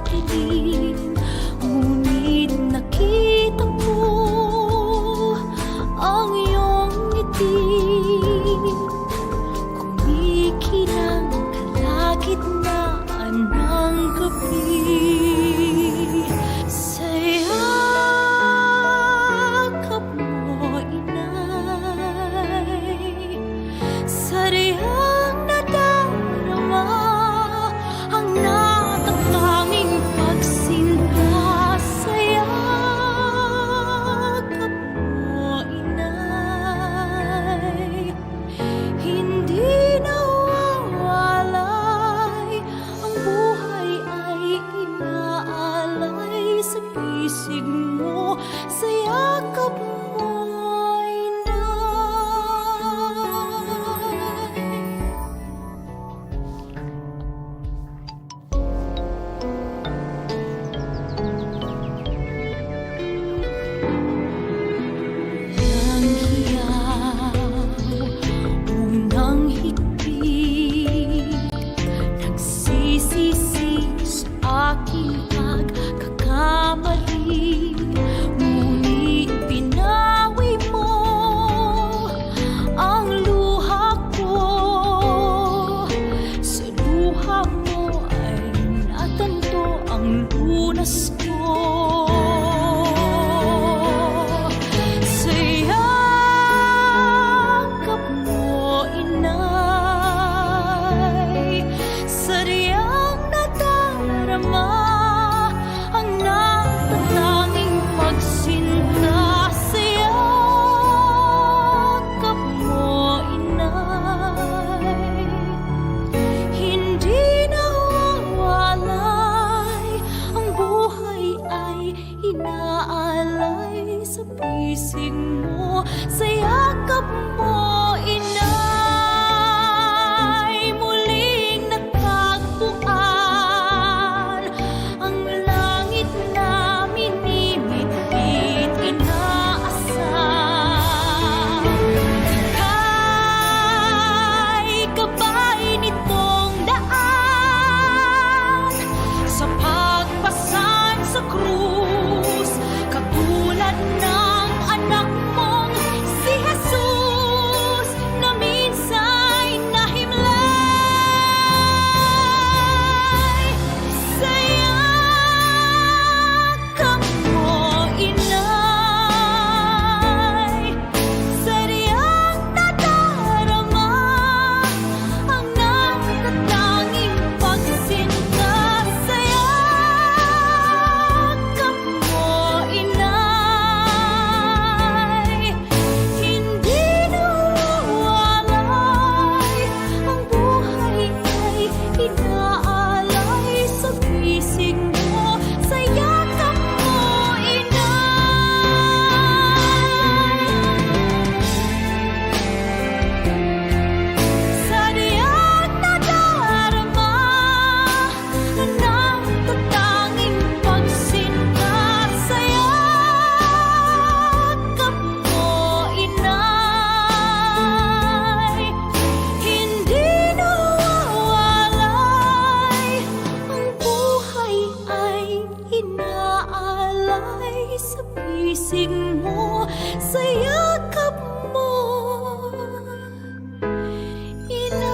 dilim, ngunit nakita ko ang iyong ngiti. Kumikinang kalagitnaan ng gabi. Sa yakap mo, inay, sarihang nadarama ang natatanging pagsinta. Sa yakap mo, inay, hindi nawawalay, ang buhay ay inaalay sa pisig mo. Sa yakap mo, ang hiyaw, unang higpit, nagsisisi sa aking pagkakamali. Ngunit pinawi mo ang luha ko. Sa luha mo ay natanto ang lunas ko. Sa yakap mo, inay, sariyang nadarama ang natatanging pagsinta. Sa yakap mo, inay, hindi nawawalay, ang buhay ay inaalay sa pisig mo. Sa yakap mo, inay, muling natagpuan ang langit na minimit-bit inaasam. Ika'y gabay nitong daan sa pagpasan sa krus, katulad ng anak mong si Jesus na minsa'y nahimlay. Sa yakap mo, inay, sariyang nadarama ang natatanging pagsinta. Sa yakap mo, inay, hindi nawawalay, ang buhay ay inaalay sa pisig mo. Sa yakap mo, inay, sariyang nadarama ang natatanging pagsinta. Sa yakap mo, inay, hindi nawawalay, ang buhay ay inaalay sa pisig mo. Sa yakap mo, inay,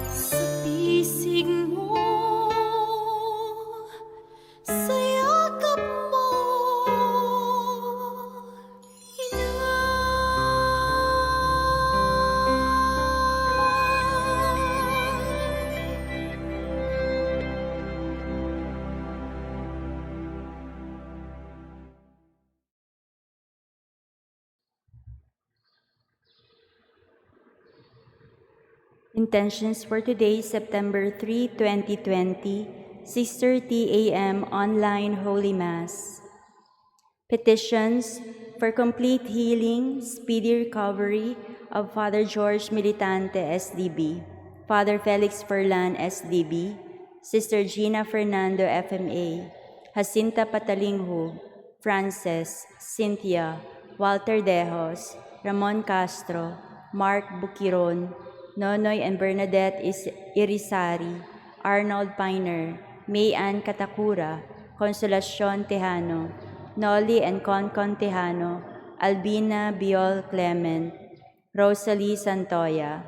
sa pisig mo. Sa yakap mo, Intentions for today, September 3, 2020, 6:30 a.m. online Holy Mass. Petitions for complete healing, speedy recovery of Father George Militante, SDB, Father Felix Furlan, SDB, Sister Gina Fernando, FMA, Jacinta Patalingho, Frances, Cynthia, Walter Dejos, Ramon Castro, Mark Bukiron, Nonoy and Bernadette Irizarry, Arnold Piner, May Ann Katakura, Consolacion Tejano, Nolly and Concon Tejano, Albina Biol Clement, Rosalie Santoya.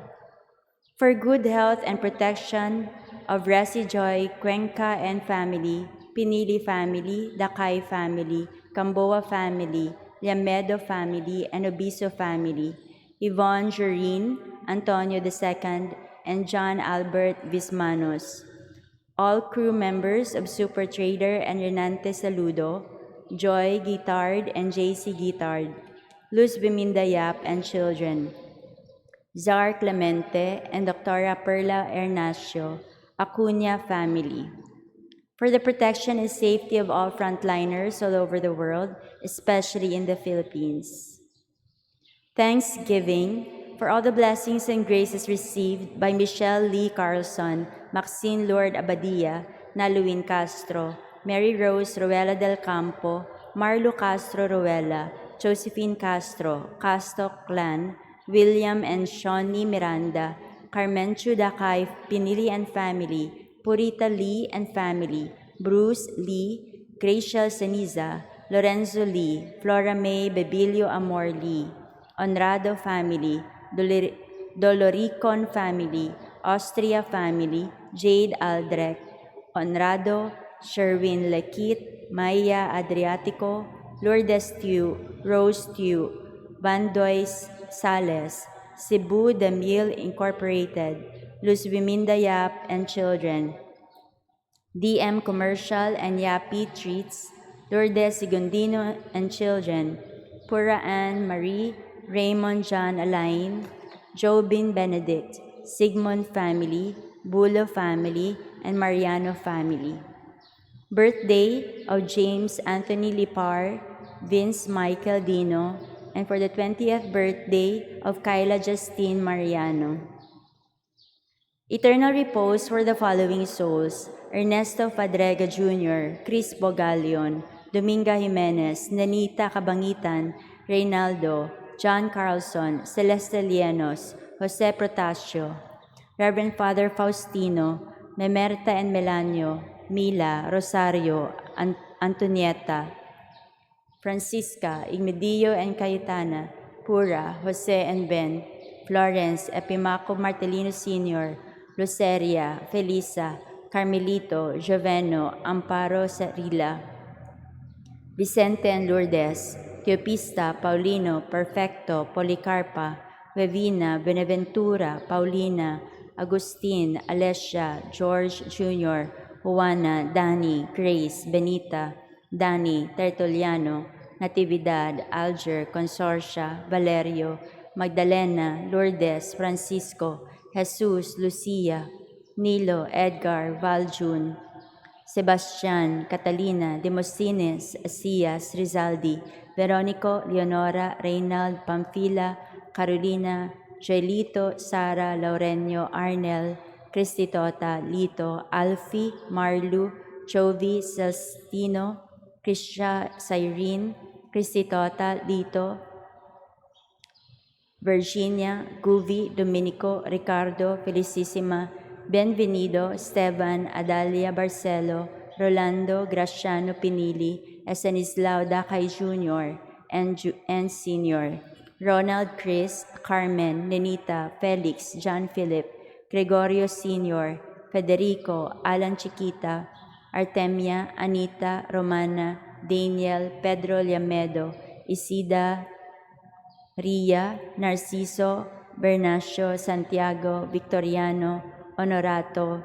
For good health and protection of Resi Joy, Cuenca and family, Pinili family, Dakay family, Camboa family, Llamedo family, and Obiso family, Yvonne Jurin, Antonio II, and John Albert Vismanos. All crew members of Super Trader and Renante Saludo, Joy Guitard and JC Guitard, Luz Bimindayap and children, Zar Clemente and Dr. Perla Ernacio, Acuna family. For the protection and safety of all frontliners all over the world, especially in the Philippines. Thanksgiving for all the blessings and graces received by Michelle Lee Carlson, Maxine Lord Abadia, Naluin Castro, Mary Rose Ruela del Campo, Marlo Castro Ruela, Josephine Castro, Castro Clan, William and Shawnee Miranda, Carmenchu Dakay Pinili and family, Purita Lee and family, Bruce Lee, Graciel Ceniza, Lorenzo Lee, Flora May Bebilio Amor Lee, Honrado family, Doloricon family, Austria family, Jade Aldrich, Honrado, Sherwin Lekit, Maya Adriatico, Lourdes Tew, Rose Tew, Bandoys Sales, Cebu Damil Incorporated, Luz Bimindayap and children, DM Commercial and Yapi Treats, Lourdes Sigundino and children, Pura Ann Marie, Raymond John Alain, Jobin Benedict, Sigmund family, Bulo family, and Mariano family. Birthday of James Anthony Lipar, Vince Michael Dino, and for the 20th birthday of Kyla Justine Mariano. Eternal repose for the following souls: Ernesto Fadrega Jr., Chris Bogalion, Dominga Jimenez, Nanita Cabangitan, Reynaldo, John Carlson, Celeste Lienos, Jose Protasio, Reverend Father Faustino, Memerta and Melanio, Mila, Rosario, Antonieta, Francisca, Igmedio and Cayetana, Pura, Jose and Ben, Florence, Epimaco Martelino Sr., Luceria, Felisa, Carmelito, Joveno, Amparo Sarila, Vicente and Lourdes, Teopista, Paulino, Perfecto, Policarpa, Vevina, Beneventura, Paulina, Agustin, Alessia, George Jr., Juana, Dani, Grace, Benita, Dani, Tertuliano, Natividad, Alger, Consorcia, Valerio, Magdalena, Lourdes, Francisco, Jesus, Lucia, Nilo, Edgar, Valjun, Sebastian, Catalina, Demosthenes, Asias, Rizaldi, Veronico, Leonora, Reynald, Pamphila, Carolina, Joelito, Sara, Laurenio, Arnel, Cristitota, Lito, Alfie, Marlu, Jovi, Celestino, Krisha, Cyrene, Cristitota, Lito, Virginia, Guvi, Domenico, Ricardo, Felicissima, Benvenido, Esteban, Adalia Barcelo, Rolando, Graciano Pinili, Estanislao Dakay Jr. and Sr., Ronald Chris, Carmen, Nenita, Felix, John Philip, Gregorio Sr., Federico, Alan Chiquita, Artemia, Anita, Romana, Daniel, Pedro Llamedo, Isida, Ria, Narciso, Bernacio, Santiago, Victoriano, Honorato,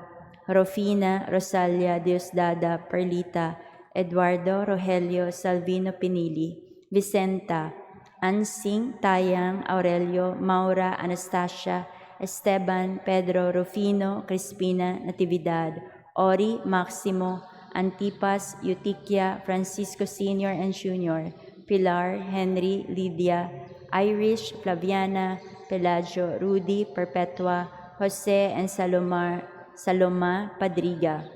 Rofina, Rosalia, Diosdada, Perlita, Eduardo, Rogelio, Salvino Pinili, Vicenta, Ansing, Tayang, Aurelio, Maura, Anastasia, Esteban, Pedro, Rufino, Crispina, Natividad, Ori, Maximo, Antipas, Eutiquia, Francisco Sr. and Jr., Pilar, Henry, Lydia, Irish, Flaviana, Pelagio, Rudy, Perpetua, Jose and Saloma Padriga,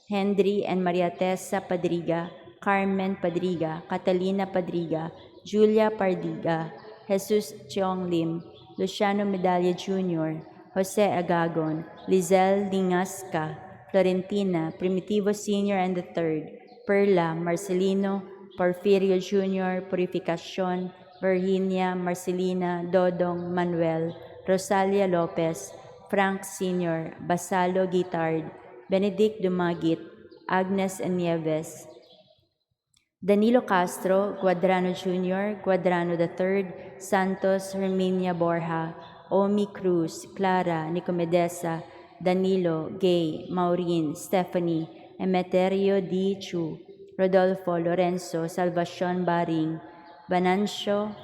Henry and Maria Tessa Padriga, Carmen Padriga, Catalina Padriga, Julia Pardiga, Jesus Cheong Lim, Luciano Medalla Jr., Jose Agagon, Lizelle Lingasca, Florentina, Primitivo Sr. and III, Perla, Marcelino, Porfirio Jr., Purificacion, Virginia, Marcelina, Dodong, Manuel, Rosalia Lopez, Frank Sr., Basalo Guitard, Benedict Dumagit, Agnes Nieves, Danilo Castro, Guadrano Jr., Guadrano III, Santos, Herminia Borja, Omi Cruz, Clara, Nicomedesa, Danilo, Gay, Maureen, Stephanie, Emeterio D. Chu, Rodolfo, Lorenzo, Salvacion Baring, Banancio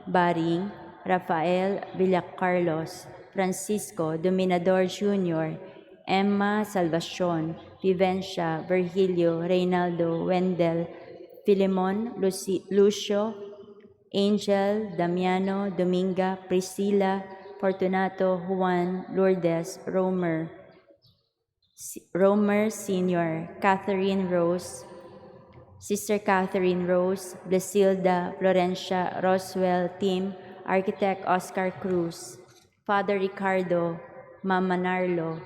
Baring, Rafael Villacarlos, Francisco Dominador Jr., Emma Salvacion, Vivencia, Virgilio, Reynaldo, Wendell, Filemon, Lucio, Angel, Damiano, Dominga, Priscilla, Fortunato, Juan, Lourdes, Romer Sr., Catherine Rose, Sister Catherine Rose, Blasilda, Florencia, Roswell, Tim, Architect Oscar Cruz, Father Ricardo, Mama Narlo,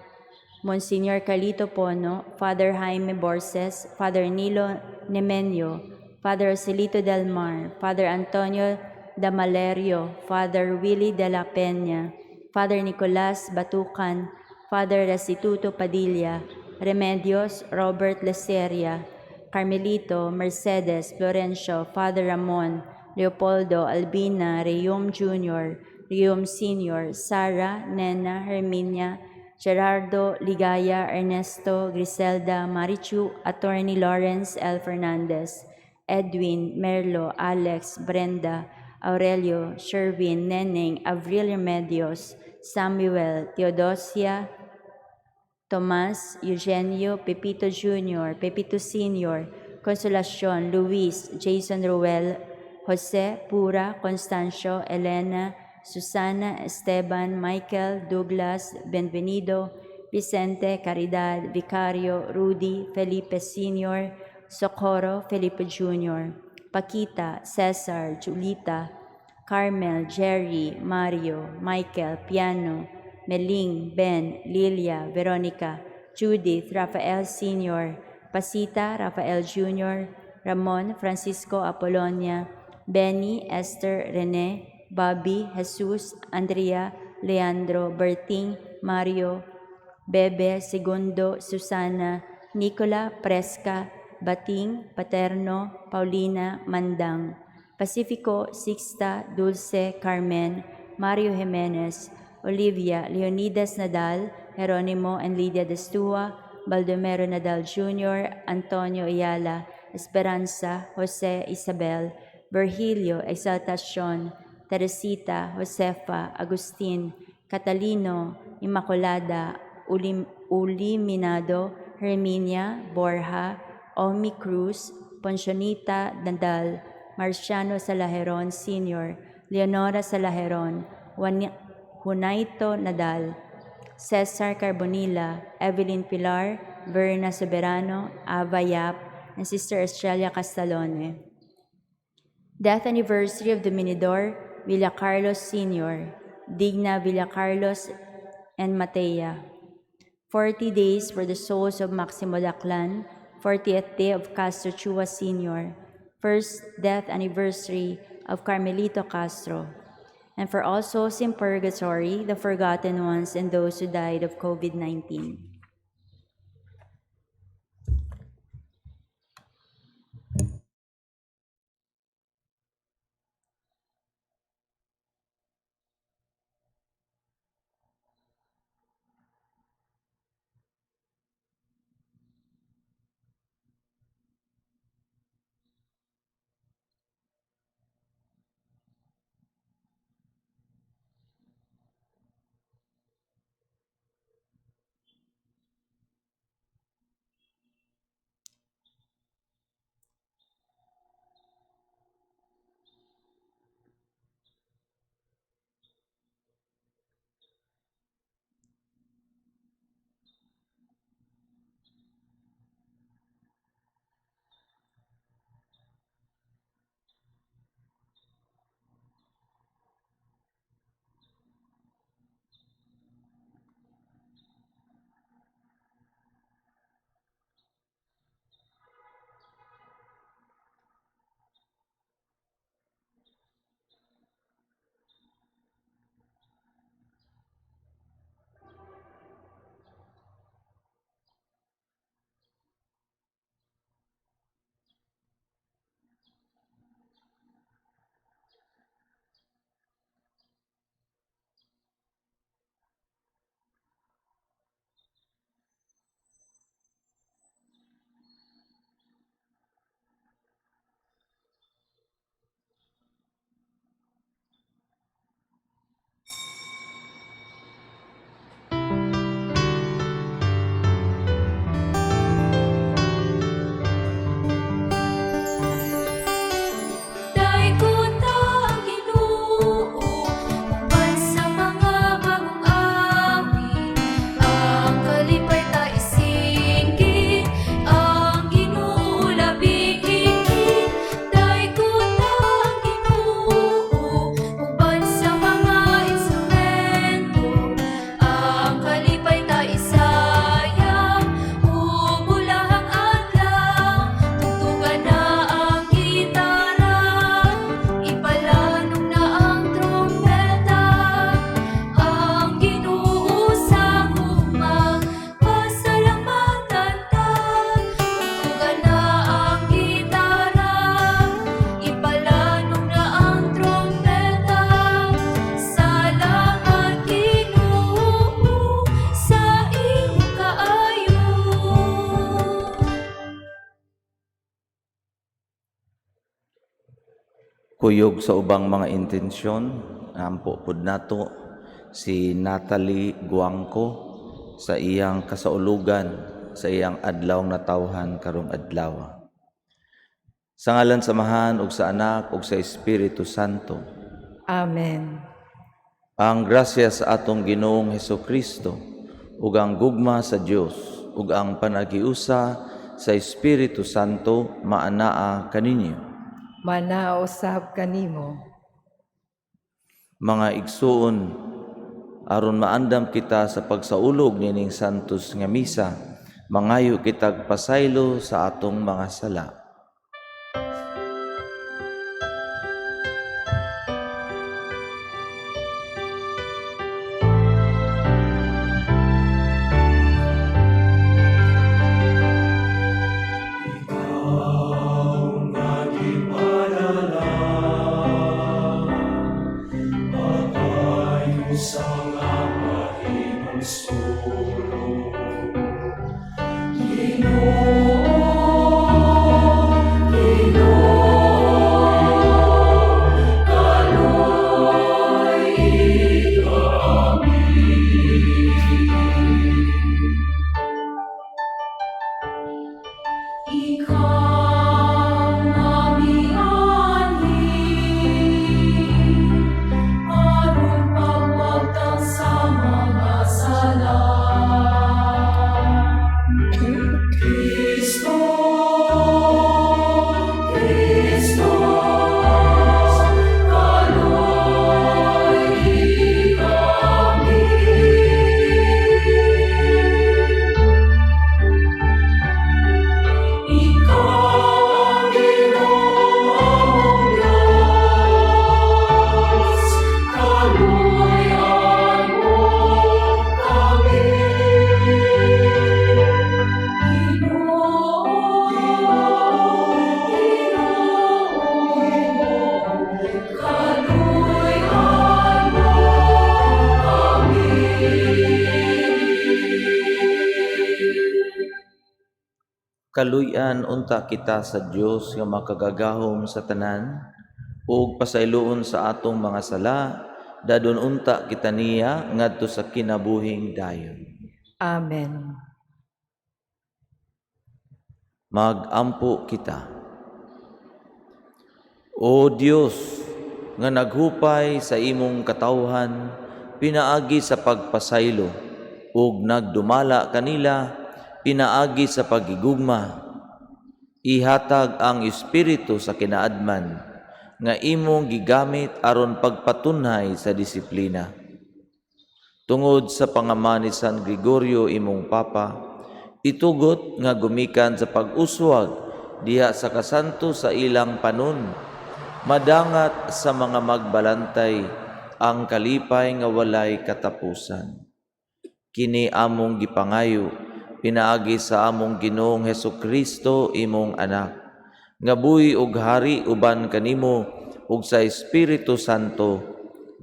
Monsignor Carlito Pono, Father Jaime Borges, Father Nilo Nemenyo, Father Celito Del Mar, Father Antonio Damalerio, Father Willie de la Peña, Father Nicolas Batucan, Father Restituto Padilla, Remedios Robert Leseria, Carmelito, Mercedes, Florencio, Father Ramon, Leopoldo, Albina, Reyum Jr., Reyum Sr., Sara, Nena, Herminia, Gerardo, Ligaya, Ernesto, Griselda, Marichu, Attorney Lawrence L. Fernandez, Edwin, Merlo, Alex, Brenda, Aurelio, Sherwin, Neneng, Avril Remedios, Samuel, Theodosia, Tomas, Eugenio, Pepito Jr., Pepito Sr., Consolacion, Luis, Jason Ruel, Jose, Pura, Constancio, Elena, Susana, Esteban, Michael, Douglas, Benvenido, Vicente, Caridad, Vicario, Rudy, Felipe Sr., Socorro, Felipe Jr., Paquita, Cesar, Julita, Carmel, Jerry, Mario, Michael, Piano, Meling, Ben, Lilia, Veronica, Judith, Rafael Sr., Pasita, Rafael Jr., Ramon, Francisco Apolonia, Benny, Esther, Rene, Bobby, Jesus, Andrea, Leandro, Berting, Mario, Bebe, Segundo, Susana, Nicola, Presca, Bating, Paterno, Paulina, Mandang, Pacifico, Sixta, Dulce, Carmen, Mario Jimenez, Olivia, Leonidas Nadal, Jeronimo and Lydia Destua, Baldomero Nadal Jr., Antonio Ayala, Esperanza, Jose Isabel, Virgilio, Exaltacion, Teresita, Josefa, Agustin, Catalino, Immaculada, Uliminado, Herminia, Borja, Omi Cruz, Poncionita Nadal, Marciano Salajeron Sr., Leonora Salajeron, Junaito Nadal, Cesar Carbonilla, Evelyn Pilar, Verna Soberano, Ava Yap, and Sister Estrella Castalone. Death anniversary of Dominador Villacarlos Sr., Digna Villacarlos and Matea. 40 days for the souls of Maximo Laclan, 40th day of Castro Chua Sr., first death anniversary of Carmelito Castro, and for all souls in purgatory, the forgotten ones, and those who died of COVID-19. Kuyog sa ubang mga intensyon, ampo pud nato si Natalie Guangco sa iyang kasaulugan sa iyang adlaw nga tawhan karong adlaw. Sa ngalan samahan ug sa Anak ug sa Espiritu Santo. Amen. Ang grasya sa atong Ginoong Hesukristo ug ang gugma sa Dios ug ang panagiusa sa Espiritu Santo maanaa kaninyo. Manausab kanimo. Mga igsuon, aron maandam kita sa pagsaulog nining santos nga misa, mangayo kitag pasaylo sa atong mga sala. Ikaw aming anhin, aron pagpagtang sa mga sala. Kristo, Kristo, kaluoy kami. Ikaw, Ginoong Diyos, kaluoyan mo kami. Kaluoyan mo kami. Kaluy-an unta kita sa Dios nga makagagahom sa tanan ug pasayloon sa atong mga sala, dadon unta kita niya ngadto sa kinabuhing dayon. Amen. Magampo kita. O Dios, nga naghupay sa imong katawhan, pinaagi sa pagpasaylo, ug nagdumala kanila, pinaagi sa pagigugma. Ihatag ang Espiritu sa kinaadman, nga imong gigamit aron pagpatunhay sa disiplina. Tungod sa pangaman ni San Gregorio imong Papa, itugot nga gumikan sa pag-uswag diha sa kasanto sa ilang panon, madangat sa mga magbalantay ang kalipay nga walay katapusan. Kini among gipangayo, pinaagi sa among Ginoong Hesukristo imong Anak, nga buhi ug hari uban kanimo ug sa Espiritu Santo,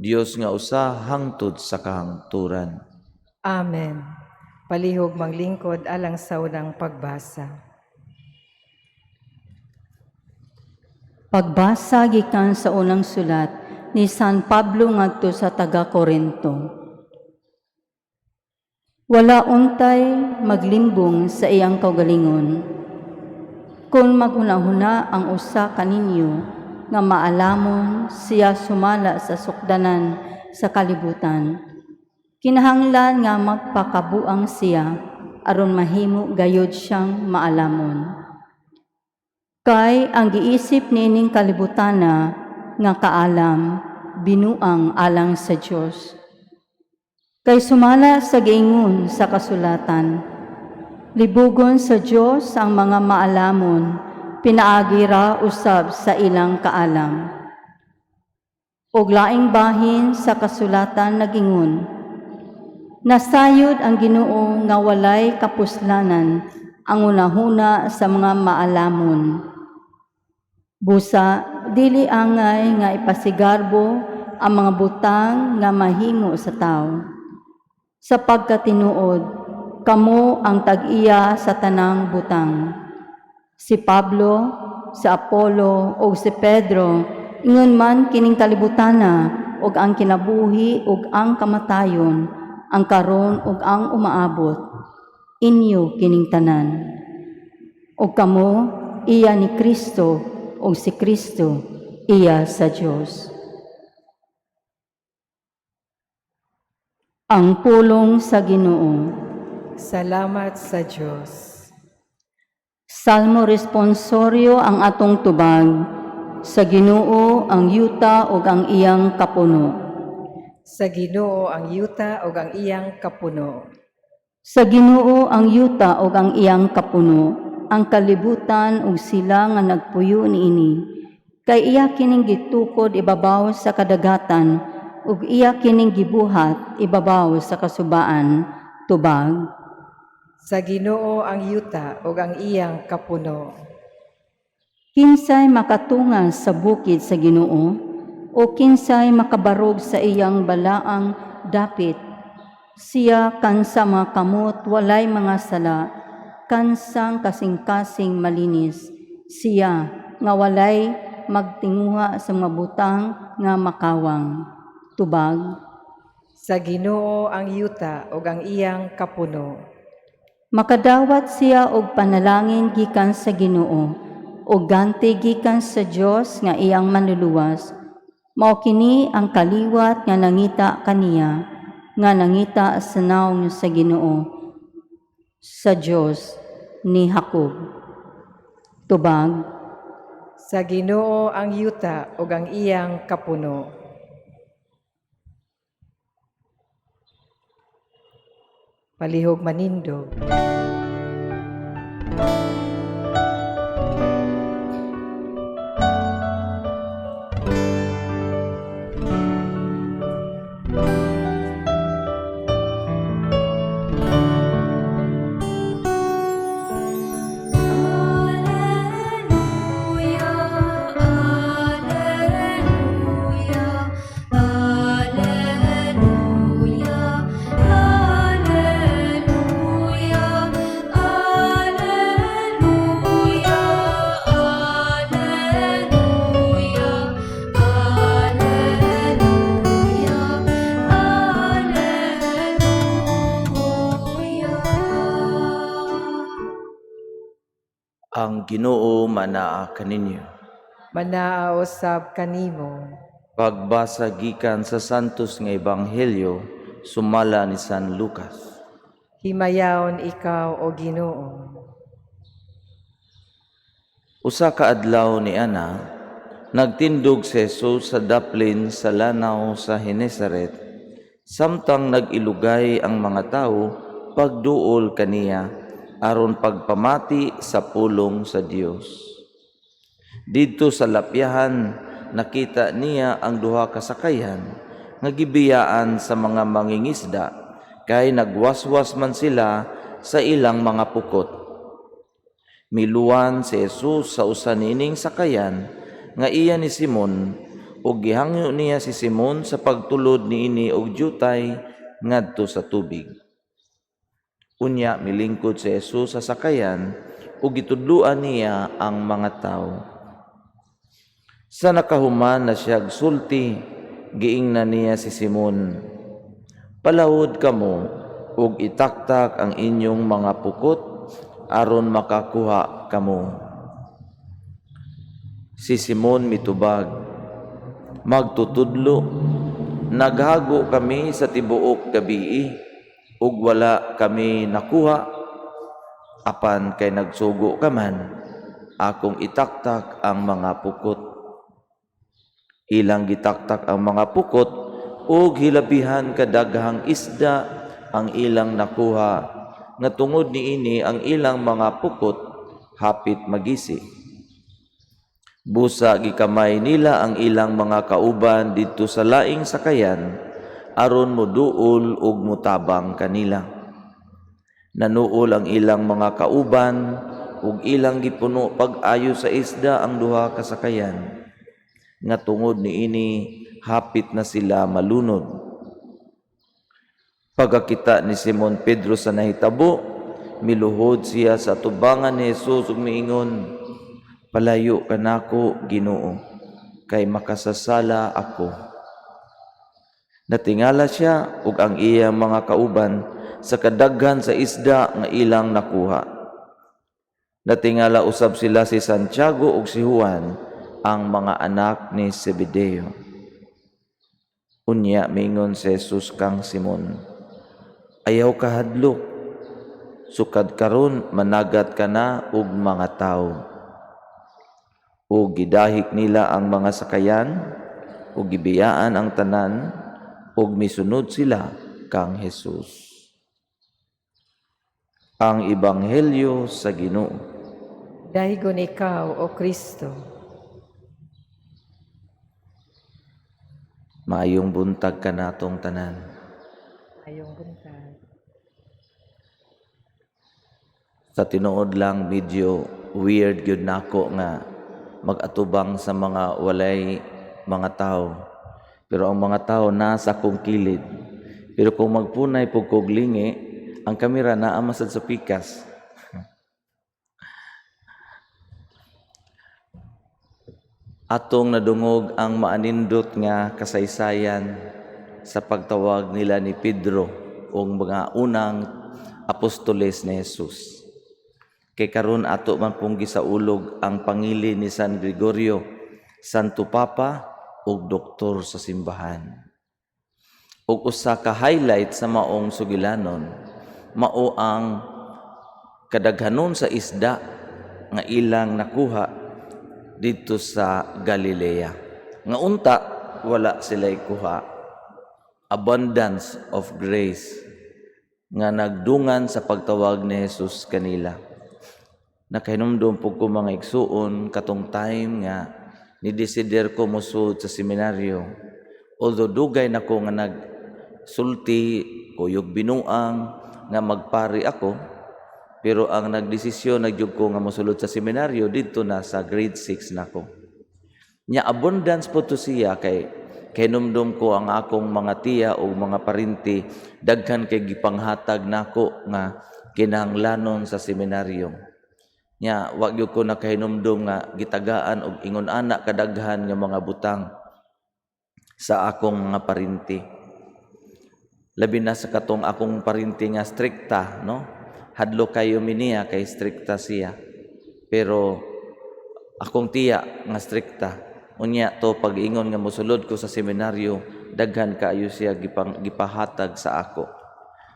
Dios nga usa hangtod sa kahangturan. Amen. Palihog manglingkod alang sa unang pagbasa. Pagbasa gikan sa unang sulat ni San Pablo ngadto sa taga-Korinto. Wala untay maglimbong sa iyang kaugalingon. Kung maghunahuna ang usa kaninyo nga maalamon siya sumala sa sukdanan sa kalibutan, kinahanglan nga magpakabuang siya aron mahimo gayud siyang maalamon. Kay ang giisip nining kalibutana nga kaalam binuang alang sa Dios. Kay sumala sa giingon sa kasulatan, libugon sa Dios ang mga maalamon, pinaagi ra usab sa ilang kaalam. Og laing bahin sa kasulatan nagingon, nasayod ang Ginoo nga walay kapuslanan ang unahuna sa mga maalamon. Busa, dili angay nga ipasigarbo ang mga butang nga mahimo sa tao. Sa pagkatinuod, kamo ang tag-iya sa tanang butang. Si Pablo, si Apollo o si Pedro Ingon man kining kalibutana, ug ang kinabuhi ug ang kamatayon, ang karon ug ang umaabot. Inyo kining tanan. Ug kamo, iya ni Kristo, ug si Kristo, iya sa Dios. Ang pulong sa Ginoo. Salamat sa Diyos. Salmo responsoryo ang atong tubag. Sa Ginoo ang yuta ug ang iyang kapuno. Sa Ginoo ang yuta ug ang iyang kapuno. Sa Ginoo ang yuta ug ang iyang kapuno. Ang kalibutan ug sila nga nagpuyo niini. Kay iya kining gitukod ibabaw sa kadagatan ug iya kining gibuhat ibabaw sa kasubaan. Tubag. Sa Ginoo ang yuta ug ang iyang kapuno. Kinsay makatungas sa bukid sa Ginoo o kinsay makabarog sa iyang balaang dapit. Siya kansa makamot walay mga sala, kansang kasing-kasing malinis. Siya nga walay magtinguha sa mabutang nga makawang. Tubag. Sa Ginoo ang yuta ug ang iyang kapuno. Makadawat siya og panalangin gikan sa Ginoo o ganti gikan sa Dios nga iyang manluluwas. Mao kini ang kaliwat nga nangita kaniya, nga nangita sa naong sa Ginoo, sa Dios ni Jacob. Tubag. Sa Ginoo ang yuta ug ang iyang kapuno. Palihog manindog. Ang Ginoo manaa kaninyo. Manaa usab kanimo. Pagbasa gikan sa santos nga ebanghelyo sumala ni San Lucas. Himayaon ikaw o Ginoo. Usa ka adlaw ni ana, nagtindog si Jesus sa daplin sa lanaw sa Genesaret. Samtang nag-ilugay ang mga tao pagduol kaniya aron pagpamati sa pulong sa Dios. Didto sa lapyahan nakita niya ang duha ka sakayan nga gibiyaan sa mga mangingisda kay nagwaswas man sila sa ilang mga pukot. Miluan si Jesus sa usa nining sakayan nga iya ni Simon ug gihangyo niya si Simon sa pagtulod niini og jutay ngadto sa tubig. Unya milingkod si Jesus sa sakayan ug gitudluan niya ang mga tawo. Sa nakahuman na siya sulti, giingnan niya si Simon, "Palawod kamo ug itaktak ang inyong mga pukot aron makakuha kamo." Si Simon mitubag, "Magtutudlo, naghago kami sa tibuok gabii ug wala kami nakuha, apan kay nagsugo ka man, akong itaktak ang mga pukot." Ilang gitaktak ang mga pukot ug hilabihan kadaghang isda ang ilang nakuha, nga tungod niini ang ilang mga pukot hapit magisi. Busa gikamay nila ang ilang mga kauban didto sa laing sakayan aron moduol ug mutabang kanila. Nanuol ang ilang mga kauban ug ilang gipuno pag-ayo sa isda ang duha ka sakayan, nga tungod niini hapit na sila malunod. Pagkakita ni Simon Pedro sa nahitabo, miluhod siya sa tubangan ni Jesus ug miingon, "Palayo kanako, Ginoo, kay makasasala ako. Natingala siya ug ang iyang mga kauban sa kadaghan sa isda nga ilang nakuha. Natingala usab sila si Santiago ug si Juan, ang mga anak ni Zebedeo. Unya mingon si Jesus kang Simon, ayaw ka hadlok, sukad karon managat ka na og mga tawo. O gidahik nila ang mga sakayan, o gibiyaan ang tanan, o misunod sila kang Jesus. Ang Ebanghelyo sa Ginoo. Dahigon ikaw, O Kristo. Maayong buntag ka natong tanan. Ayong buntag. Sa tinuod lang medyo weird gyud nako nga mag-atubang sa mga walay mga tao. Pero ang mga tao nasa akong kilid. Pero kung magpunay po kog lingi, ang kamera naa masad sa pikas. Atong nadungog ang maanindot nga kasaysayan sa pagtawag nila ni Pedro o mga unang apostoles ni Jesus. Kay karon ato man pong gisaulog ang pangili ni San Gregorio, Santo Papa ug doktor sa simbahan. Ug usa ka highlight sa maong sugilanon mao ang kadaghanon sa isda nga ilang nakuha dito sa Galilea. Nga unta wala sila'y kuha. Abundance of grace nga nagdungan sa pagtawag ni Jesus kanila. Nakahinumdum po ko mga igsuon katong time nga ni-desider ko musud sa seminaryo. Although dugay na ko nga nagsulti, kuyog binuang nga magpari ako, pero ang nagdesisyon nagyug ko nga mosulod sa seminaryo dito na sa grade 6 nako. Nya abundance po to siya kay hinumdum ko ang akong mga tiya o mga parinti daghan kay gipanghatag nako nga kinahanglanon sa seminaryo. Nya wa gyud ko nakahinumdum nga gitagaan og ingon anak kadaghan nga mga butang sa akong mga parinti. Labi na sa katong akong parinti nga strikta, no? Hadlo kayo miniya kay strikta siya. Pero akong tiya nga strikta. Unya to pag-ingon nga mosulod ko sa seminaryo, daghan kaayo siya gipahatag sa ako.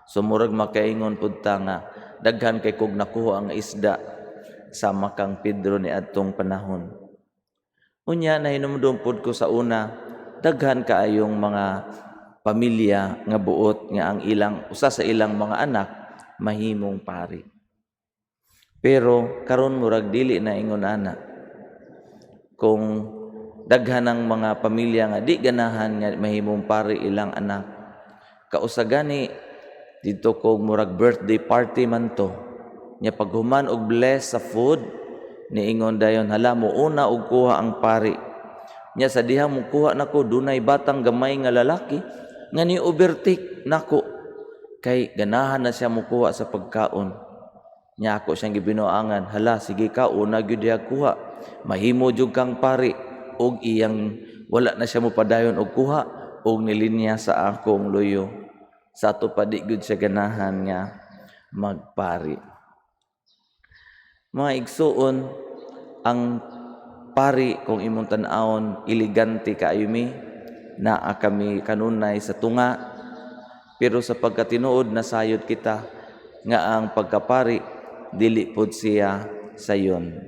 So murag makaingon pud ta nga daghan kay kog nakuha ang isda sama kang Pedro ni adtong panahon. Unya nahinumdum pud ko sa una, daghan kaayong mga pamilya nga buot nga ang ilang usa sa ilang mga anak mahimong pari. Pero karon murag dili na ingon ana. Kung daghan ang mga pamilya nga di ganahan nga mahimong pari ilang anak, kausagani dito ko murag birthday party man to. Nya paghuman og bless sa food niingon dayon hala mo una og kuha ang pari. Nya sa diha mo kuha nako dunay batang gamay nga lalaki nga ni overtake nako kay ganahan na siya mo kuha sa pagkaon. Nya ako siyang gibinuangan, hala sige ka una gyud diha kuha. Mahimo jud kang pari og iyang wala na siya mo padayon og kuha og nilinya sa akong loyo. Sa ato pa di gyud siya ganahan nga magpari. Mga igsuon, ang pari kung imong tan-awon elegante kaayo mi, naa kami kanunay sa tunga, pero sa pagkatinuod nasayod kita nga ang pagkapari dili pod siya sayon.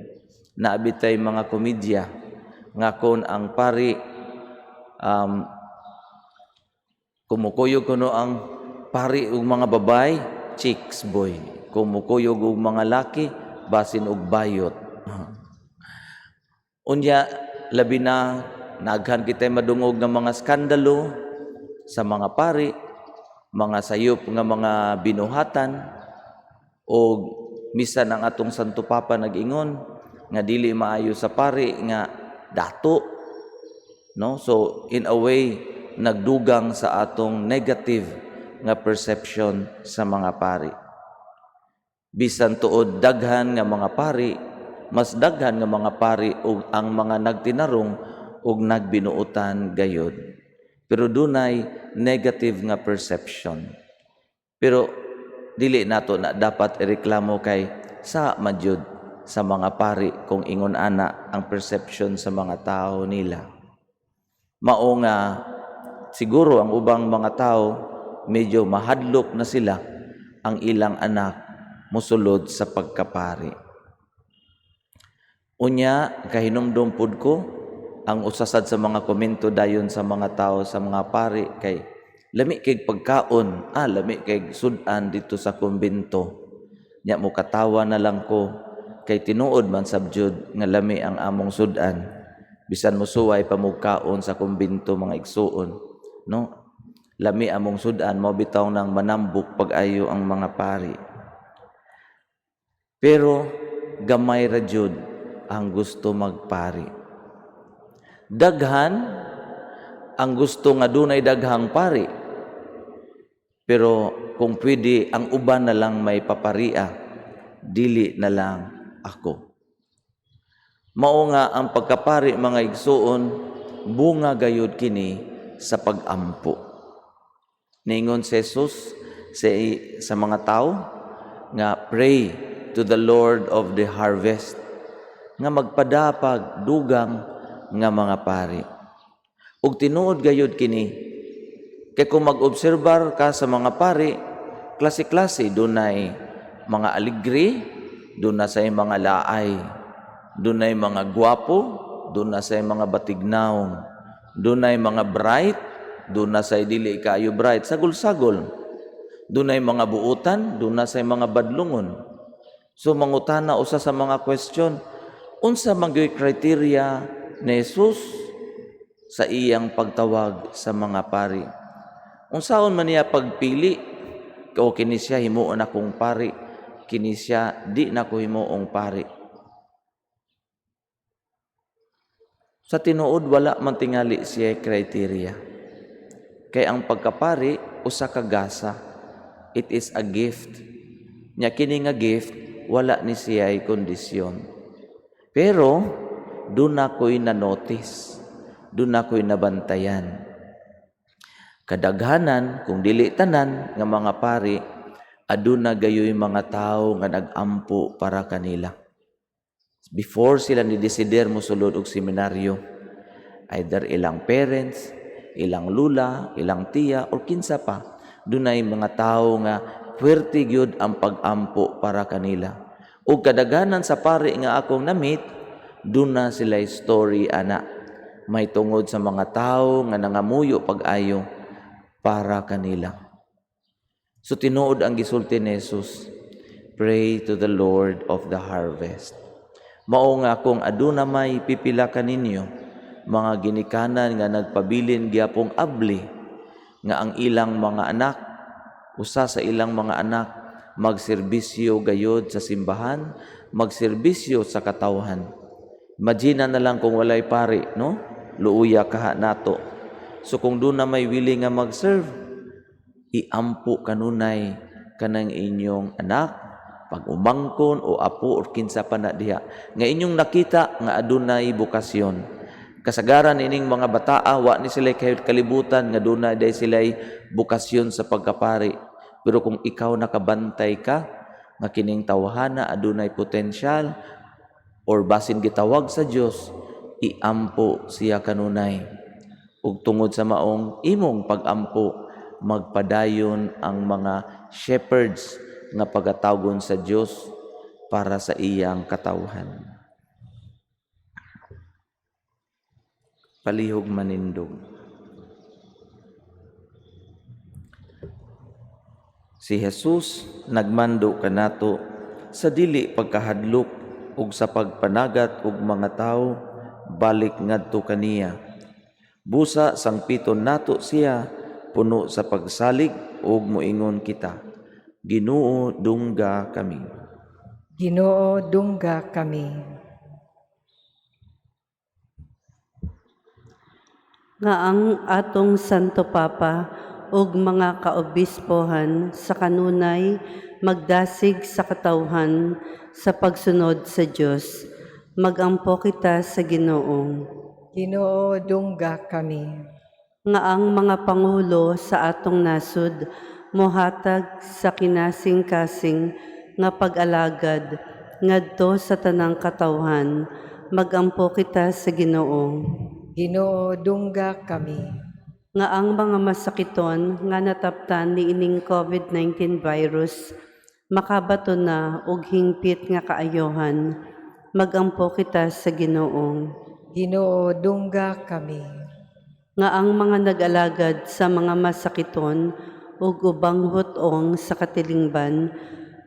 Naabitay mga komedya nga kon ang pari kumukuyog kuno ang pari og mga babay, chicks boy. Kumukuyog og mga laki, basin og bayot. Unya labi na naghan kitay madungog ng mga skandalo sa mga pari, mga sayop nga mga binuhatan o misan ang atong Santo Papa nag-ingon nga dili maayo sa pari nga dato, no? So in a way nagdugang sa atong negative nga perception sa mga pari. Bisan tuod daghan nga mga pari, mas daghan nga mga pari ug ang mga nagtinarong ug nagbinuutan gayud. Pero dunay negative nga perception. Pero dili nato na dapat ireklamo kay sa madyud sa mga pari kung ingon ana ang perception sa mga tao nila. Mao nga siguro ang ubang mga tao medyo mahadlok na sila ang ilang anak mosulod sa pagkapari. Unya kahinumdum pud ko ang usasad sa mga komento dayon sa mga tao sa mga pari kay lami kay pagkaon, lami kay sudan dito sa kumbento. Nya mo katawa na lang ko kay tinuod man sabjud nga lami ang among sudan. Bisan mo suway pamugkaon sa kumbento mga igsuon, no? Lami among sudan mo bitaw nang manambok pag-ayo ang mga pari. Pero gamay ra jud ang gusto magpari. Daghan ang gusto nga dunay daghang pari. Pero kung pwede ang uban na lang may paparia, dili na lang ako. Mao nga ang pagkapari mga igsuon, bunga gayud kini sa pag-ampo. Ningon si Jesus sa mga tao nga pray to the Lord of the harvest nga magpadapag dugang nga mga pari. Ug tinuod gayud kini kay kung mag-obserbar ka sa mga pari, klase-klase dunay mga aligri, dunay say mga laay, dunay mga gwapo, dunay say mga batignaw, dunay mga bright, dunay say dili kaayo bright, sagol-sagol. Dunay mga buutan, dunay say mga badlungon. So mangutana usa sa mga question, unsa magyoy criteria ni Jesus sa iyang pagtawag sa mga pari? Unsaon man niya pagpili? O kini siya himuon akong pari, kini siya di na ko himuong pari. Sa tinuod wala man tingali siya criteria. Kay ang pagkapari usa ka gasa. It is a gift. Nya kini nga gift wala ni siya kondisyon. Pero doon ako'y na-notice, doon ako'y nabantayan. Kadaghanan, kung dili tanan nga mga pari, aduna gayoy mga tao nga nag-ampo para kanila. Before sila ni-desider mo sulod og seminaryo, either ilang parents, ilang lula, ilang tiya, o kinsa pa, dunay mga tao nga puwerte gyud ang pag-ampo para kanila. O kadaghanan sa pari nga akong na-meet, doon na sila story ana may tungod sa mga tao nga nangamuyo pag-ayo para kanila. So tinuod ang gisulti ni Jesus, pray to the Lord of the harvest. Mao nga kung aduna may pipila kaninyo mga ginikanan nga nagpabilin gyapong abli nga ang ilang mga anak, usa sa ilang mga anak magserbisyo gayod sa simbahan, magserbisyo sa katawhan. Imagine na lang kung walay pari, no? Luuya kaha nato. So kung doon na may willing nga mag-serve, iampo kanunay kanang inyong anak, pag umangkon o apo o kinsa pa na diha. Nga inyong nakita nga adunay bukasyon. Kasagaran ining mga bataa, wa ni sila kalibutan nga dunay day sila'y bukasyon sa pagkapari. Pero kung ikaw nakabantay ka, nga kining tawhana adunay potensyal, or basin gitawag sa Dios, iampo siya kanunay. Ug tungod sa maong imong pag-ampo, magpadayon ang mga shepherds nga pagatawgon sa Dios para sa iyang katawhan. Palihog manindog. Si Jesus nagmando kanato sa dili pagkahadlok ug sa pagpanagat ug mga tao balik ngadto kaniya. Busa sangpiton nato siya puno sa pagsalig ug moingon kita, Ginoo dungga kami. Ginoo dungga kami. Nga ang atong Santo Papa ug mga kaobispohan sa kanunay magdasig sa katawhan sa pagsunod sa Dios. Magampo kita sa Ginoong. Ginoo dungga kami. Nga ang mga pangulo sa atong nasud mohatag sa kinasing-kasing nga pag-alagad ngadto sa tanang katawhan, magampo kita sa Ginoo. Ginoo dungga kami. Nga ang mga masakiton nga nataptan ni ining COVID-19 virus makabato na og hingpit nga kaayohan, magampo kita sa Ginoo. Ginoo dungga kami. Nga ang mga nag-alagad sa mga masakiton ug ubang hutong sa katilingban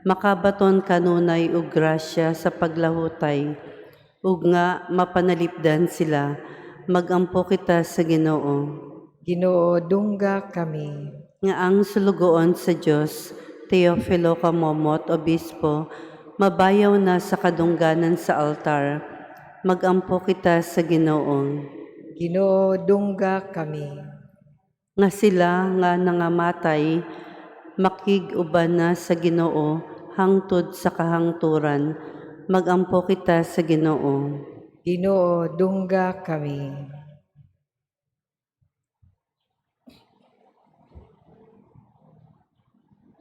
makabaton kanunay og grasya sa paglahutay ug nga mapanalipdan sila, magampo kita sa Ginoo. Ginoo dungga kami. Nga ang sulugoon sa Dios Teofilo Camomot, Obispo, mabayaw na sa kadungganan sa altar, magampo kita sa Ginoo. Ginoo dungga kami. Nga sila nga nangamatay, makig-uban na sa Ginoo hangtod sa kahangturan, magampo kita sa Ginoo. Ginoo dungga kami.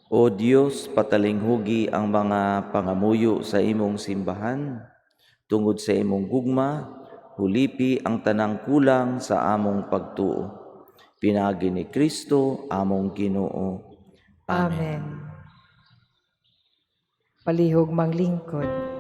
O Diyos, patalinghugi ang mga pangamuyo sa imong simbahan. Tungod sa imong gugma, hulipi ang tanang kulang sa among pagtuo. Pinagi ni Kristo among Ginoo. Amen. Palihog manglingkod.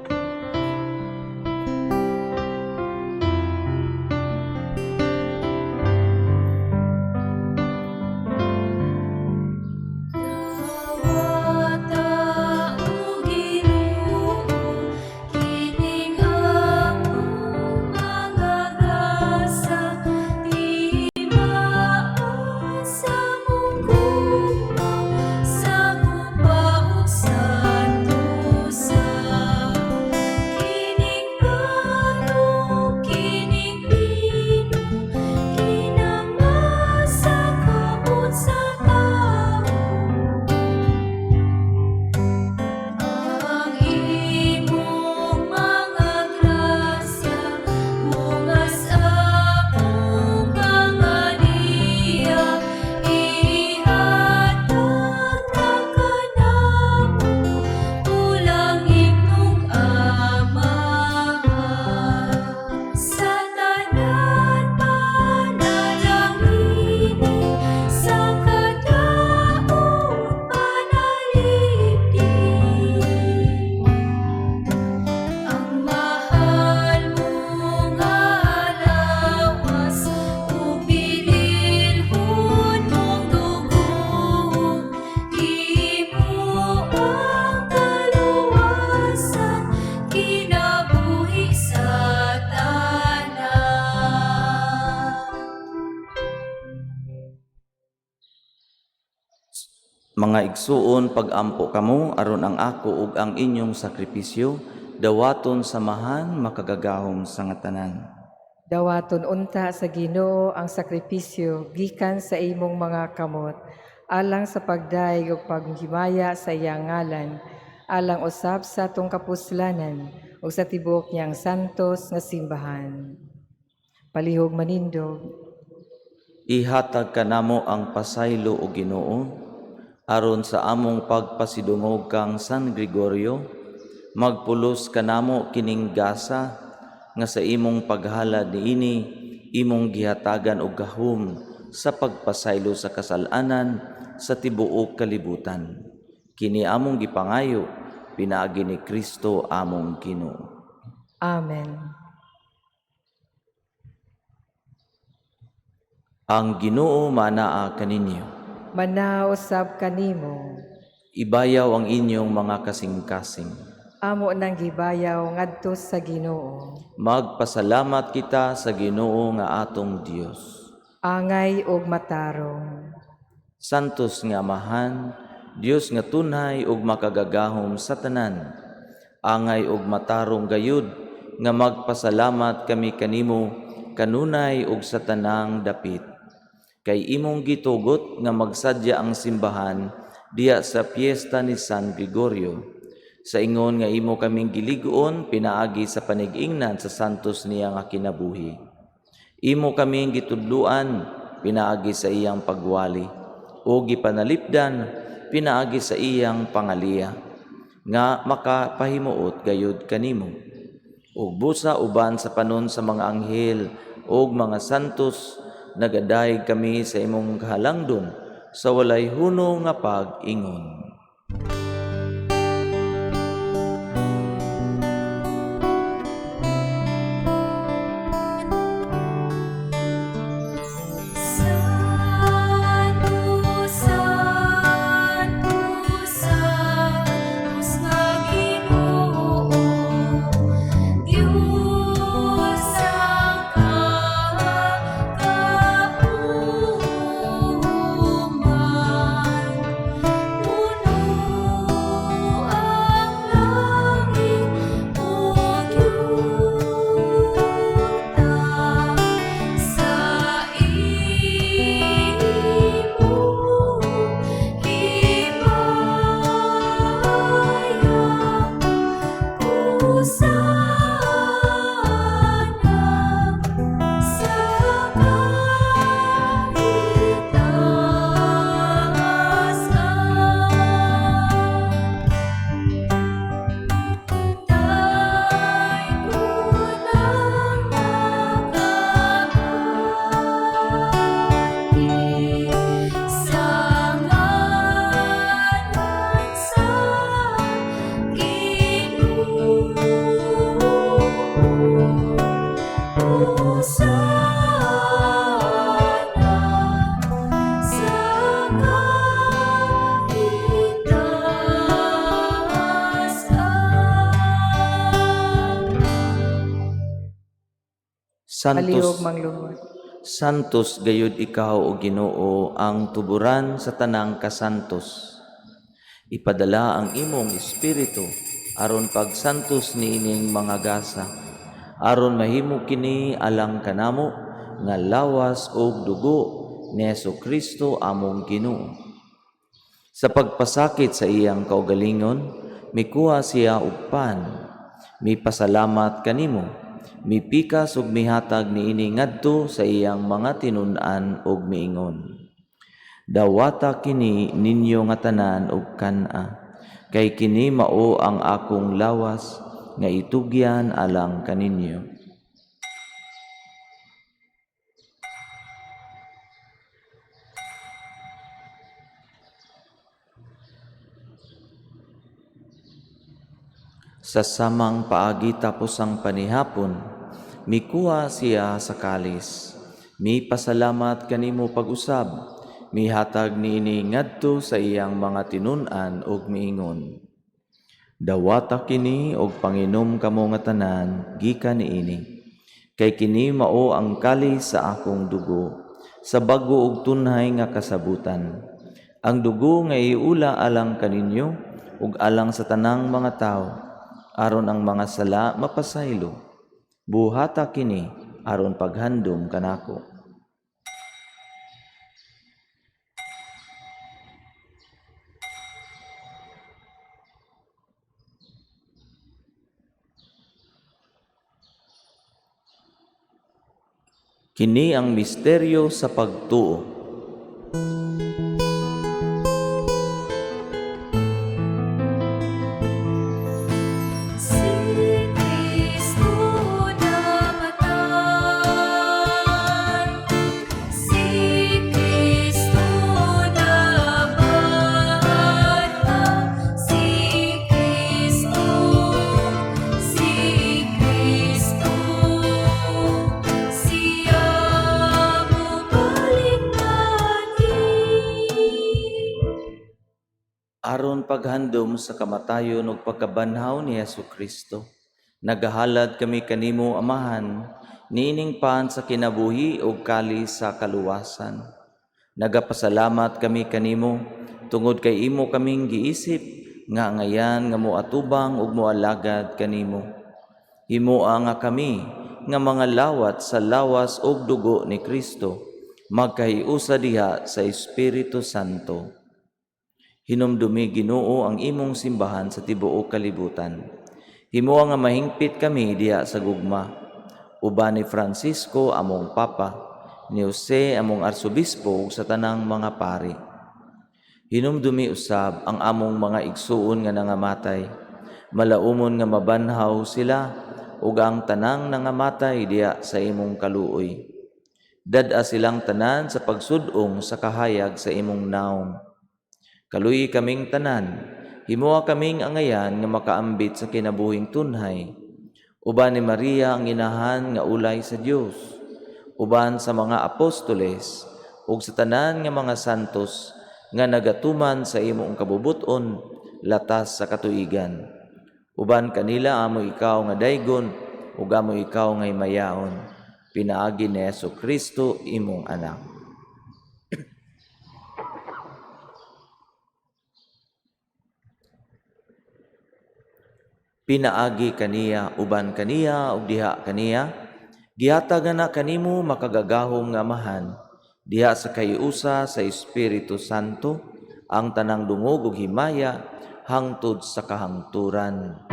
Mga igsuon, pag-ampo kamo aron ang ako ug ang inyong sakripisyo dawaton samahan makagagahom sa ngatanan. Dawaton unta sa Ginoo ang sakripisyo gikan sa imong mga kamot, alang sa pagdaig ug paghimaya sa iyang ngalan, alang usab sa atong kapuslanan ug sa tibuok niyang santos nga simbahan. Palihog manindog. Ihatag kanamo ang pasaylo o Ginoo aron sa among pagpasidungog kang San Gregorio, magpulos kanamo kining gasa nga sa imong paghalad niini imong gihatagan og gahom sa pagpasaylo sa kasal-anan sa tibuok kalibutan. Kini among gipangayo pinaagi ni Kristo among Ginoo. Amen. Ang Ginoo manaa kaninyo. Manausab kanimo. Ibayaw ang inyong mga kasing-kasing. Amo nang gibayaw ngadto sa Ginoo. Magpasalamat kita sa Ginoo nga atong Dios. Angay ug matarong. Santos nga Amahan, Dios nga tunay ug makagagahom sa tanan. Angay ug matarong gayud nga magpasalamat kami kanimo kanunay ug sa tanang dapit. Kay imong gitugot nga magsadya ang simbahan diya sa piyesta ni San Gregorio. Sa ingon nga imo kaming giligoon pinaagi sa panig-ingnan sa santos niya nga kinabuhi. Imo kaming gitudluan pinaagi sa iyang pagwali, o gipanalipdan pinaagi sa iyang pangaliya, nga makapahimuot gayud kanimo. Ug busa uban sa panon sa mga anghel ug mga santos, nagadayeg kami sa imong kahalangdon sa walay huno nga pag-ingon. Santo, Santo, Santos nga Ginoo, Diyos ang kapauman. Puno ang langit ug yuta sa imong himaya. Hosana sa kaitaasan. Tay kunang makahati sa ngalan sa Ginoo. Hosana sa kaitaasan. Palihog Santos, mangluhod. santos gayud ikaw o Ginoo, ang tuburan sa tanang kasantos. Ipadala ang imong espiritu aron pagsantos niining mga gasa, aron mahimo kini alang kanamo nga lawas ug dugo ni Jesu-Kristo among Ginoo. Sa pagpasakit sa iyang kaugalingon, mikuha siya og pan, mipasalamat kanimo, mipikas ug mihatag niini ngadto sa iyang mga tinun-an ug miingon. Dawata kini ninyo nga tanan ug kan-a, kay kini mao ang akong lawas nga itugyan alang kaninyo. Sa samang paagi tapos ang panihapon, mikuha siya sa kalis. Mipasalamat kanimo pag-usab, mihatag niini ngadto sa iyang mga tinun-an ug miingon. Dawata kini og panginom kamo nga tanan gikan niini. Kay kini mao ang kalis sa akong dugo, sa bago ug tunhay nga kasabutan. Ang dugo nga iula alang kaninyo ug alang sa tanang mga tawo, aron ang mga sala mapasaylo. Buhata kini aron paghandom kanako. Kini ang misteryo sa pagtuo. Si Kristo namatay, si Kristo namatay, si Kristo, siya mubalik Aron paghandom sa kamatayon ug pagkabanhaw ni Jesu-Kristo, nagahalad kami kanimo Amahan, niining pan sa kinabuhi ug kalis sa kaluwasan. Nagapasalamat kami kanimo tungod kay imo kaming giisip nga ngayan nga moatubang ug moalagad kanimo. Himoa nga kami nga mga lawat sa lawas ug dugo ni Kristo, magkahiusa diha sa Espiritu Santo. Hinumdumi Ginoo ang imong simbahan sa tibuok kalibutan. Himoa nga mahingpit kami diha sa gugma, uban ni Francisco among Papa, ni Jose among Arsobispo ug sa tanang mga pari. Hinumdumi usab ang among mga igsuon nga nangamatay, malaumon nga mabanhaw sila ug ang tanang nangamatay diha sa imong kaluoy. Dad-a silang tanan sa pagsudong sa kahayag sa imong naong. Kaluyi kaming tanan, himuha kaming angayan nga makaambit sa kinabuhing tunhay. Uban ni Maria ang inahan nga ulay sa Dios, uban sa mga apostoles ug sa tanan nga mga santos nga nagatuman sa imong kabubuton latas sa katuigan. Uban kanila amo ikaw nga daygon ug amo ikaw nga himayaon. Pinaagi ni Jesucristo imong anak. Pinaagi kaniya uban kaniya ug diha kaniya, gihatag na kanimo makagagahom nga amahan, diha sa kayusa sa Espiritu Santo, ang tanang dungog ug himaya hangtod sa kahangturan.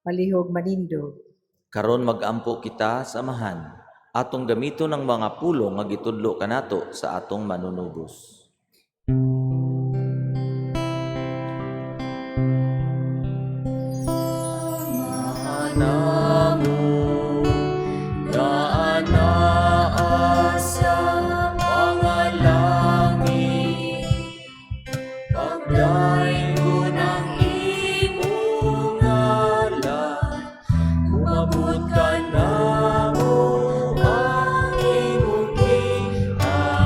Palihog manindog. Karon magampo kita sa amahan, atong gamito ng mga pulong nga gitudlo kanato sa atong manunubos. Namo naa sa mga langit, pagdayon ang imong ngalan, umabot ka namo ang imong giarian,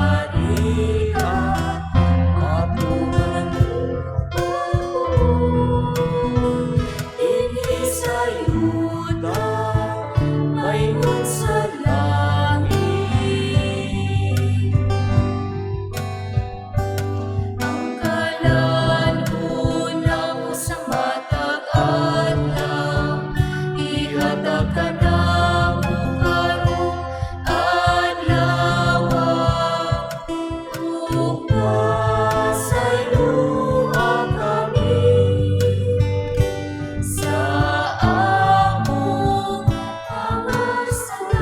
mapunan dinhi sa yuta, mayroon sa langit. Ang kalan-una mo sa matag adlaw, ihatag ka namo karong adlaw. Magpasayloa kami sa among pangasalan.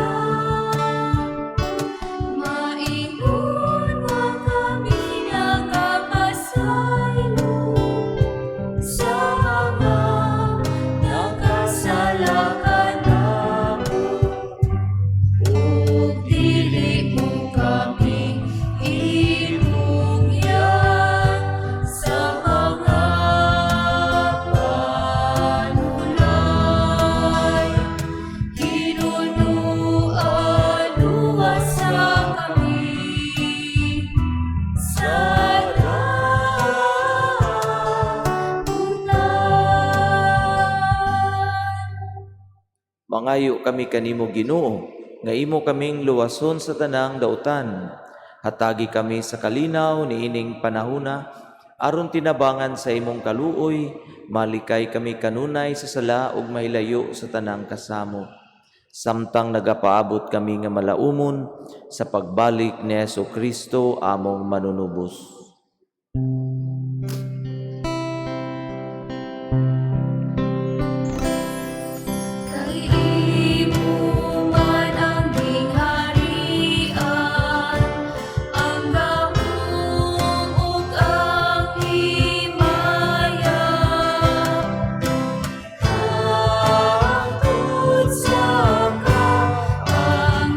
Maingon nga kami nagapasaylo sa mga nakasala kanamo, ug dili mo kami inungyan sa mga panulay. Kinunua-luwas sa kami sa damutan. Mangayo kami kanimo Ginoo, nga imo kaming luwason sa tanang dautan. Hatagi kami sa kalinaw niining panahuna, aron tinabangan sa imong kaluoy, malikay kami kanunay sa sala ug mahilayo sa tanang kasamo. Samtang nagapaabot kami nga malaumon sa pagbalik ni Jesucristo among manunubos. Kay imo man ang gingharian, ang gahom ug ang himaya, hangtod sa kahangturan.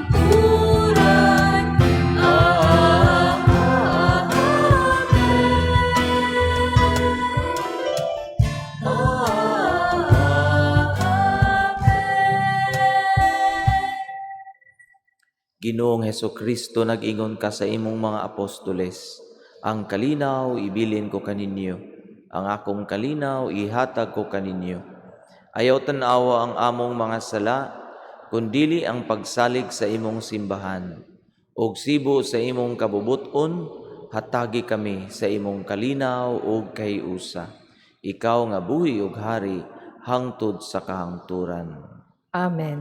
Ginoong Hesukristo, nag-ingon ka sa imong mga apostoles, ang kalinaw ibilin ko kaninyo, ang akong kalinaw ihatag ko kaninyo. Ayaw tanawa ang among mga sala, kundili ang pagsalig sa imong simbahan. Og sibo sa imong kabubuton, hatagi kami sa imong kalinaw ug kahiusa. Ikaw nga buhi ug hari, hangtod sa kahangturan. Amen.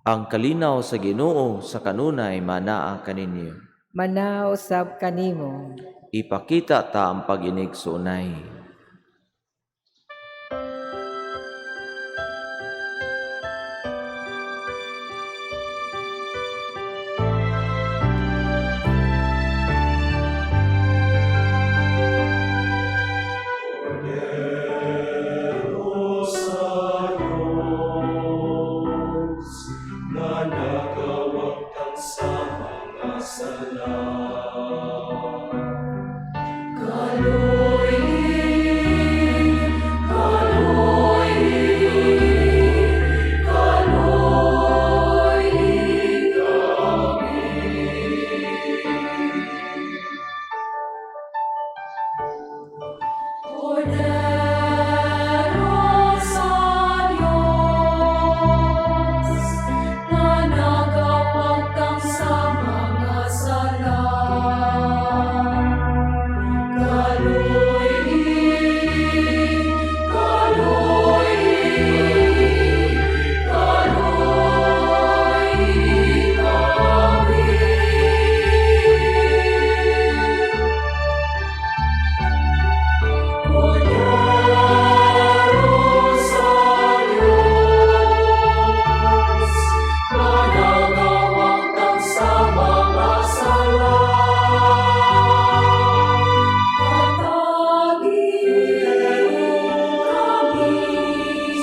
Ang kalinaw sa Ginoo sa kanunay manaa kaninyo. Manaw usab kanimo. Ipakita ta ang pag-inig sa unay. Cordero sa Diyos, na nagawagtang sa mga sala. Kaluoy, kaluoy, kaluoy kami. Cordero sa Diyos, na nagawagtang sa mga sala. Hatagin kami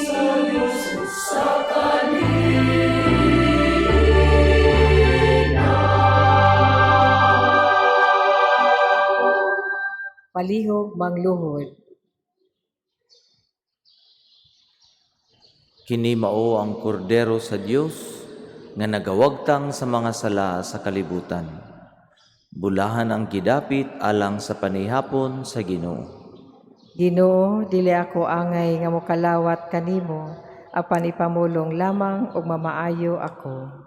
sa Diyos sa kalinaw. Palihog mangluhod. Kini mao ang kordero sa Dios nga nagawagtang sa mga sala sa kalibutan. Bulahan ang gidapit alang sa panihapon sa Ginoo. Ginoo, dili ako angay nga mokalawat kanimo, apan ipamulong lamang ug mamaayo ako.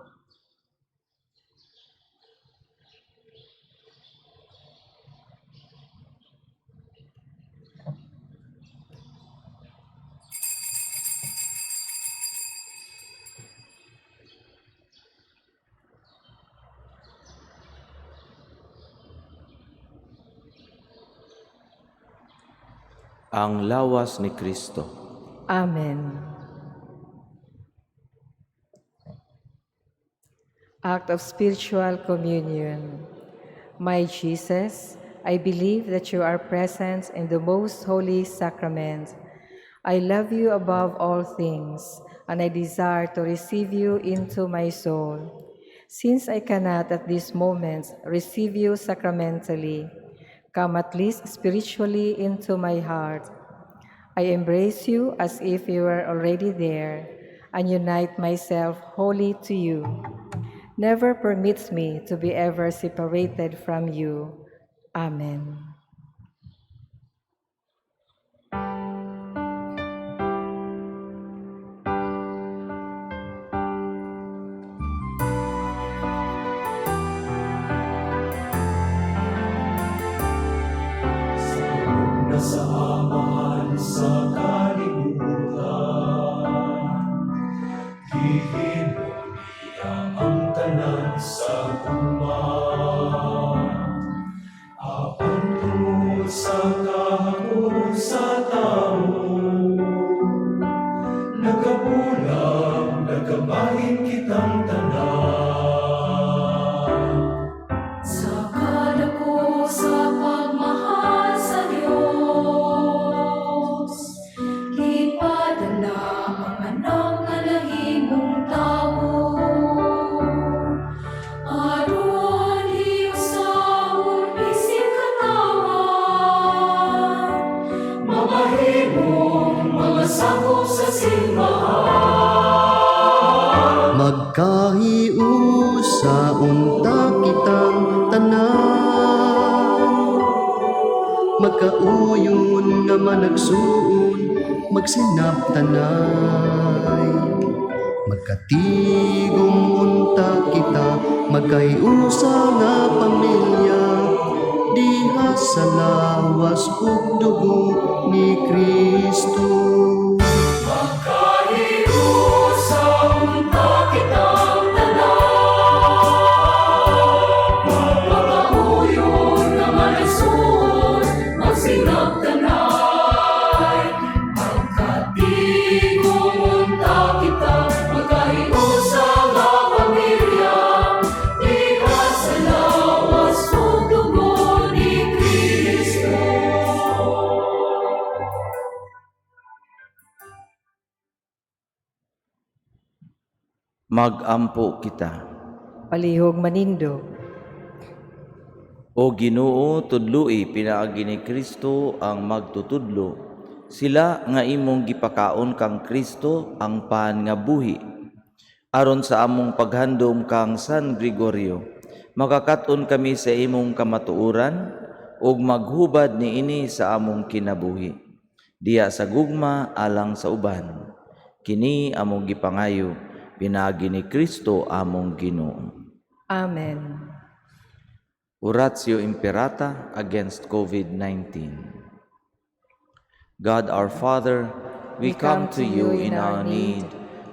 Ang lawas ni Kristo. Amen. Act of Spiritual Communion. My Jesus, I believe that you are present in the most holy sacrament. I love you above all things, and I desire to receive you into my soul. Since I cannot at this moment receive you sacramentally, come at least spiritually into my heart. I embrace you as if you were already there, and unite myself wholly to you. Never permit me to be ever separated from you. Amen. Nasaaman sa kalibutan, hihimo niya ang tanan sa guman. Apan tungod sa kahapon sa tao, nagabulang, nagabahin kitang tanan. Sa kadako sa pagmahal sa Diyos, ipadala ang anak na lahimong tao. Aron hiusahon isip katawan, mamahimong mga sakop sa simbahan. Magkahiusa unta kitang tanan, magkauyon nga managsuon, magsinabtanay. Magkatigong unta kita, magkaiusa nga pamilya, diha sa lawas ug dugo ni Kristo. Magampo kita. Palihog manindog. O Ginoo, tudloi pinaagi ni Kristo ang magtutudlo. Sila nga imong gipakaon kang Kristo ang pan nga buhi. Aron sa among paghandom kang San Gregorio, makakaton kami sa imong kamatuoran ug maghubad niini sa among kinabuhi. Diya sa gugma alang sa uban. Kini among gipangayo, pinaagi ni Kristo among Ginoo. Amen. Oratio Imperata against COVID-19. God our Father, we come to you in our need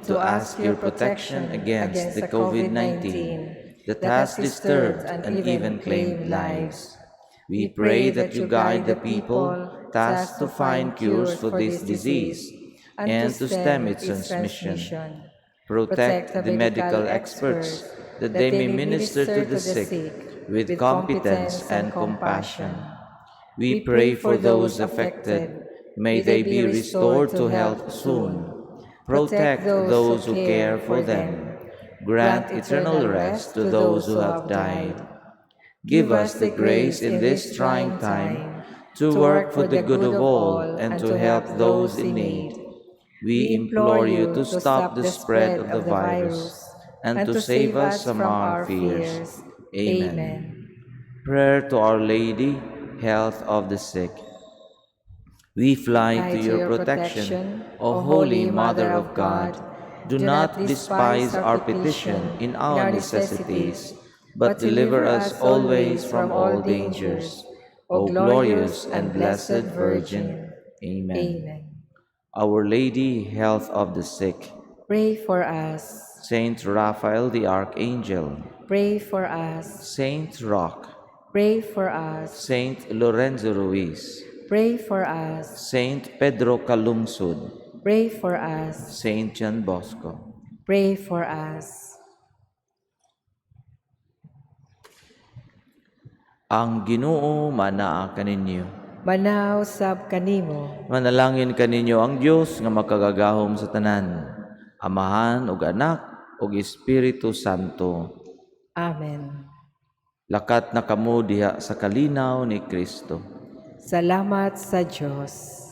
to ask your protection against the COVID-19 that has disturbed and even claimed lives. We pray that you guide the people tasked to find cures for this disease and to stem its transmission. Protect the medical experts that they may minister to the sick with competence and compassion. We pray for those affected. May they be restored to health soon. Protect those who care for them. Grant eternal rest to those who have died. Give us the grace in this trying time to work for the good of all and to help those in need. We implore you to stop the spread of the virus and to save us from our fears. Amen. Prayer to Our Lady, health of the sick. We fly to your protection, O Holy Mother of God. Do not despise our petition in our necessities, but deliver us always from all dangers. O glorious and blessed Virgin. Amen. Amen. Our Lady, health of the sick. Pray for us. Saint Raphael the Archangel. Pray for us. Saint Roch. Pray for us. Saint Lorenzo Ruiz. Pray for us. Saint Pedro Calungsod. Pray for us. Saint John Bosco. Pray for us. Ang Ginoo manaa kaninyo. Manaw sab kanimo. Manalangin kaninyo ang Dios nga makagagahom sa tanan, Amahan ug Anak ug Espiritu Santo. Amen. Lakat na kamo diha sa kalinaw ni Kristo. Salamat sa Diyos.